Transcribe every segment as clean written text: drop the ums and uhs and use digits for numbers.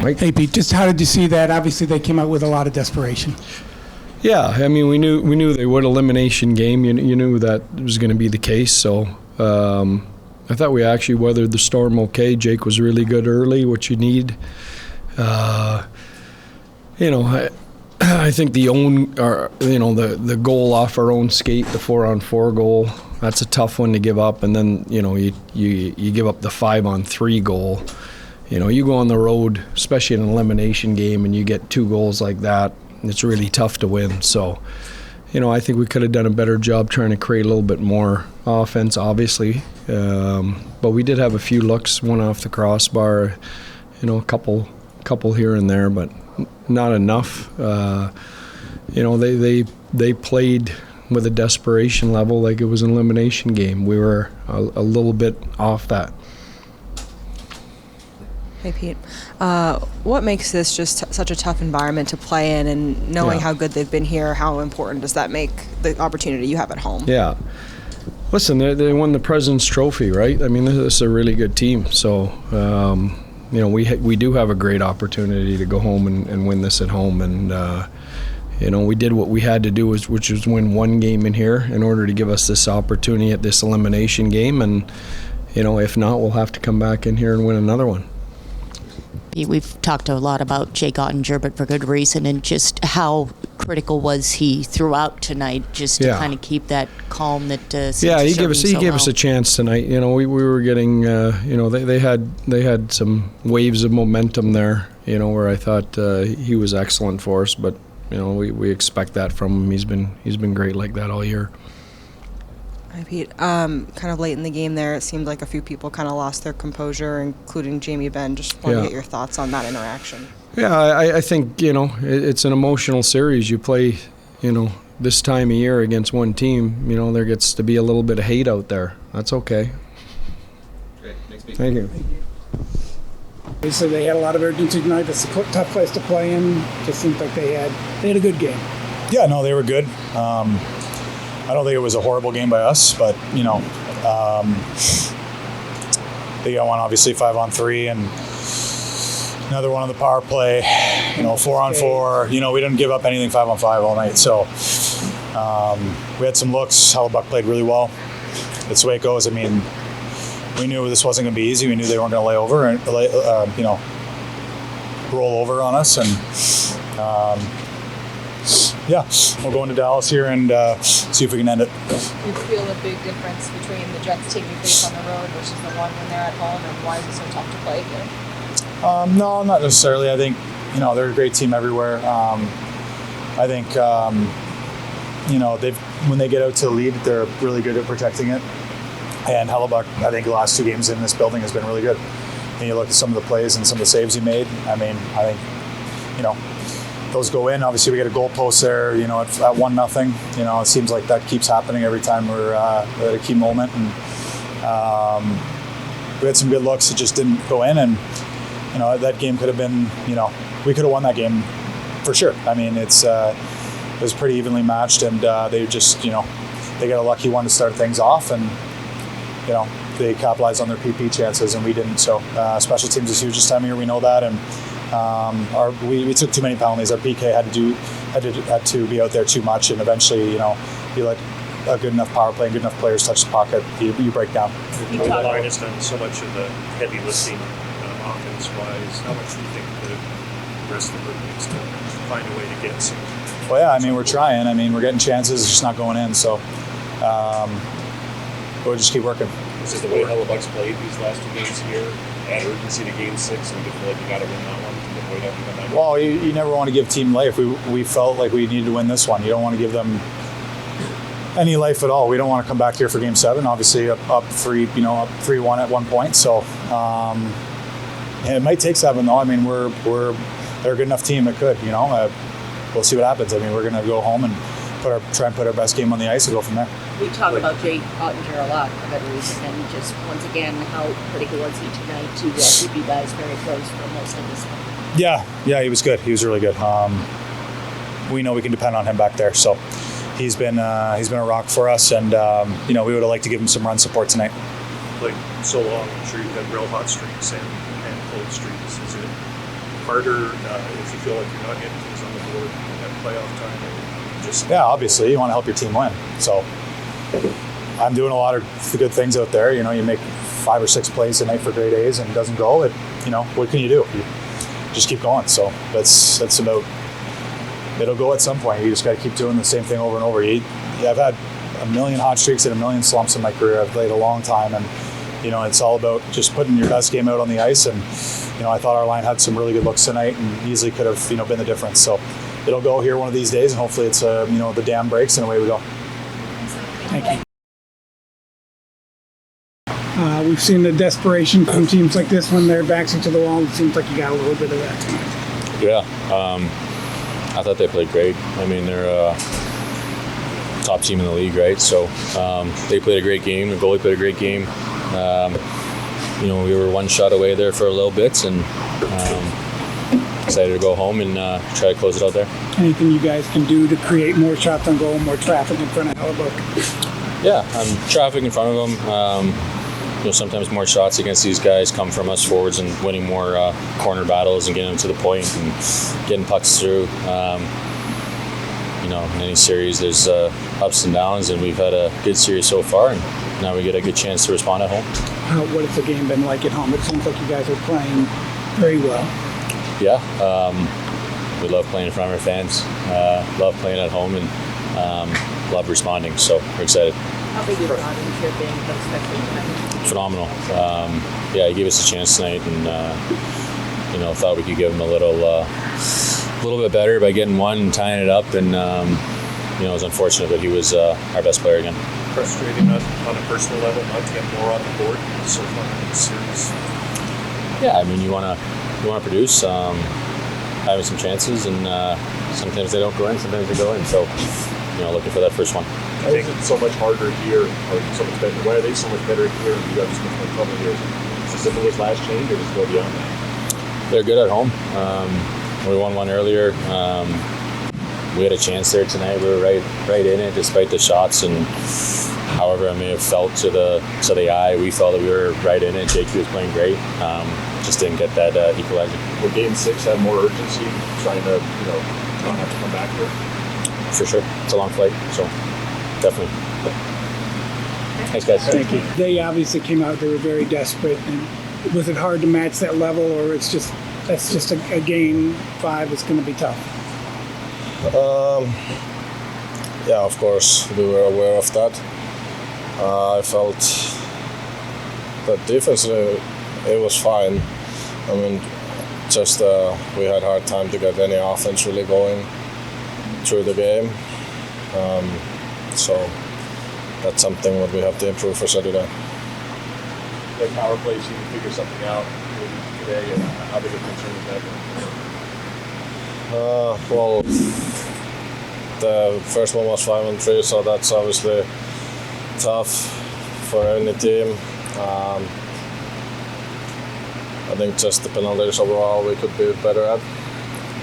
Mike? Hey, Pete, just how did you see that? Obviously, they came out with a lot of desperation. Yeah, I mean, we knew they would elimination game. You knew that was going to be the case. So I thought we actually weathered the storm okay. Jake was really good early, what you need. I think the goal off our own skate, the 4-on-4 goal, that's a tough one to give up. And then you give up the 5-on-3 goal. You go on the road, especially in an elimination game, and you get 2 goals like that. It's really tough to win. So, I think we could have done a better job trying to create a little bit more offense, obviously. But we did have a few looks, one off the crossbar, a couple here and there, but not enough. They played with a desperation level like it was an elimination game. We were a little bit off that. Hey, Pete. What makes this just such a tough environment to play in, and knowing how good they've been here, how important does that make the opportunity you have at home? Yeah. Listen, they won the President's Trophy, right? I mean, this is a really good team. So, we do have a great opportunity to go home and win this at home. And, we did what we had to do, which was win one game in here in order to give us this opportunity at this elimination game. And, if not, we'll have to come back in here and win another one. We've talked a lot about Jake Ottinger, but for good reason, and just how critical was he throughout tonight, just to kind of keep that calm that he gave us a chance tonight. We were getting they had some waves of momentum there, where I thought he was excellent for us, but we expect that from him. He's been great like that all year. Hi, Pete. Kind of late in the game there, it seemed like a few people kind of lost their composure, including Jamie Benn. Just want to get your thoughts on that interaction. Yeah, I think, it's an emotional series. You play, this time of year against one team, there gets to be a little bit of hate out there. That's okay. Okay, next meeting. Thank you. Obviously, they had a lot of urgency tonight. It's a tough place to play in. Just seems like they had a good game. Yeah, no, they were good. I don't think it was a horrible game by us, but, they got one obviously 5-on-3 and another one on the power play, 4-on-4. We didn't give up anything 5-on-5 all night. So we had some looks. Hellebuck played really well. That's the way it goes. I mean, we knew this wasn't going to be easy. We knew they weren't going to lay over and, roll over on us. And, we'll go into Dallas here and see if we can end it. Do you feel a big difference between the Jets team you face on the road versus the one when they're at home, and why is it so tough to play here? No, not necessarily. I think, they're a great team everywhere. I think, when they get out to the lead, they're really good at protecting it. And Hellebuck, I think the last 2 games in this building has been really good. And you look at some of the plays and some of the saves he made. I mean, I think, those go in. Obviously, we get a goal post there, at 1-0. It seems like that keeps happening every time we're at a key moment. And we had some good looks. It just didn't go in. And, that game could have been, we could have won that game for sure. I mean, it was pretty evenly matched. And they just, they got a lucky one to start things off. And, they capitalized on their PP chances, and we didn't. So special teams is huge this time of year. We know that. And we took too many penalties. Our PK had to be out there too much, and eventually, you let a good enough power play and good enough players touch the pocket, you break down. Line has done so much of the heavy lifting offense-wise. How much do you think the rest of the group needs to find a way to get some? Well, yeah, I mean, we're trying. I mean, we're getting chances, it's just not going in. So we'll just keep working. This is the way Hellebuck's played these last 2 games here. Add urgency to game 6, and you feel like you got to win that one to avoid having that. Well, you never want to give team life. We felt like we needed to win this one. You don't want to give them any life at all. We don't want to come back here for game 7. Obviously, up 3-1 at one point. So, and it might take 7 though. I mean, they're a good enough team. It could. We'll see what happens. I mean, we're going to go home and try and put our best game on the ice and go from there. We talk about Jake Ottinger a lot for good reason, and just once again, how critical was he tonight to keep you guys very close for most of this one? Yeah, he was good. He was really good. We know we can depend on him back there, so he's been a rock for us, and we would have liked to give him some run support tonight. Like so long, I'm sure you've had real hot streaks and cold streaks. Is it harder if you feel like you're not getting things on the board at playoff time? Or just Obviously you want to help your team win. So I'm doing a lot of good things out there. You make 5 or 6 plays a night for grade A's and it doesn't go. What can you do? You just keep going. So that's about. It'll go at some point. You just got to keep doing the same thing over and over. I've had a million hot streaks and a million slumps in my career. I've played a long time, and it's all about just putting your best game out on the ice. And I thought our line had some really good looks tonight, and easily could have been the difference. So it'll go here one of these days, and hopefully it's the dam breaks and away we go. Thank you. We've seen the desperation from teams like this when their backs into the wall. It seems like you got a little bit of that tonight. Yeah, I thought they played great. I mean, they're a top team in the league, right? So they played a great game. The goalie played a great game. We were one shot away there for a little bit, and excited to go home and try to close it out there. Anything you guys can do to create more shots on goal, more traffic in front of Hellebuck? Yeah, traffic in front of them. Sometimes more shots against these guys come from us forwards and winning more corner battles and getting them to the point and getting pucks through. In any series, there's ups and downs, and we've had a good series so far, and now we get a good chance to respond at home. What has the game been like at home? It seems like you guys are playing very well. Yeah, we love playing in front of our fans, love playing at home, and love responding, so we're excited. How big is audience here being, especially tonight? Phenomenal. He gave us a chance tonight, and thought we could give him a little bit better by getting one and tying it up, and it was unfortunate, but he was our best player again. Frustrating on a personal level not to get more on the board so far in the series. Yeah, I mean, you want to produce, having some chances, and sometimes they don't go in, sometimes they go in. So, looking for that first one. Why is it so much harder here, or so much better? Why are they so much better here, and you guys so much more trouble here? Is it simple as last change, or does it go beyond that? They're good at home. We won one earlier. We had a chance there tonight. We were right in it, despite the shots, and however it may have felt to the eye, we felt that we were right in it. JQ was playing great. Just didn't get that equalizer. Will Game 6 have more urgency, trying to not have to come back here? For sure, it's a long flight, so definitely. Thanks, guys. Thank you. They obviously came out. They were very desperate. And was it hard to match that level, or that's just a game 5 that's going to be tough? Yeah, of course, we were aware of that. I felt that defensively it was fine. I mean, just we had a hard time to get any offense really going through the game. So that's something that we have to improve for Saturday. Like power plays, you can figure something out today, and how big a concern is that? Well, the first one was 5-3, so that's obviously tough for any team. I think just the penalties overall we could be better at,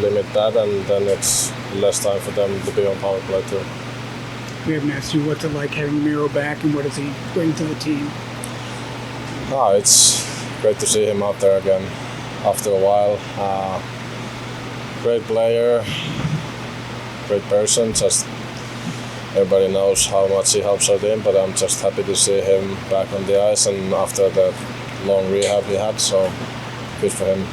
limit that, and then it's less time for them to be on power play too. We haven't asked you what's it like having Miro back, and what does he bring to the team? It's great to see him out there again after a while. Great player, great person. Just everybody knows how much he helps our team, but I'm just happy to see him back on the ice and after that long rehab he had. So good for him.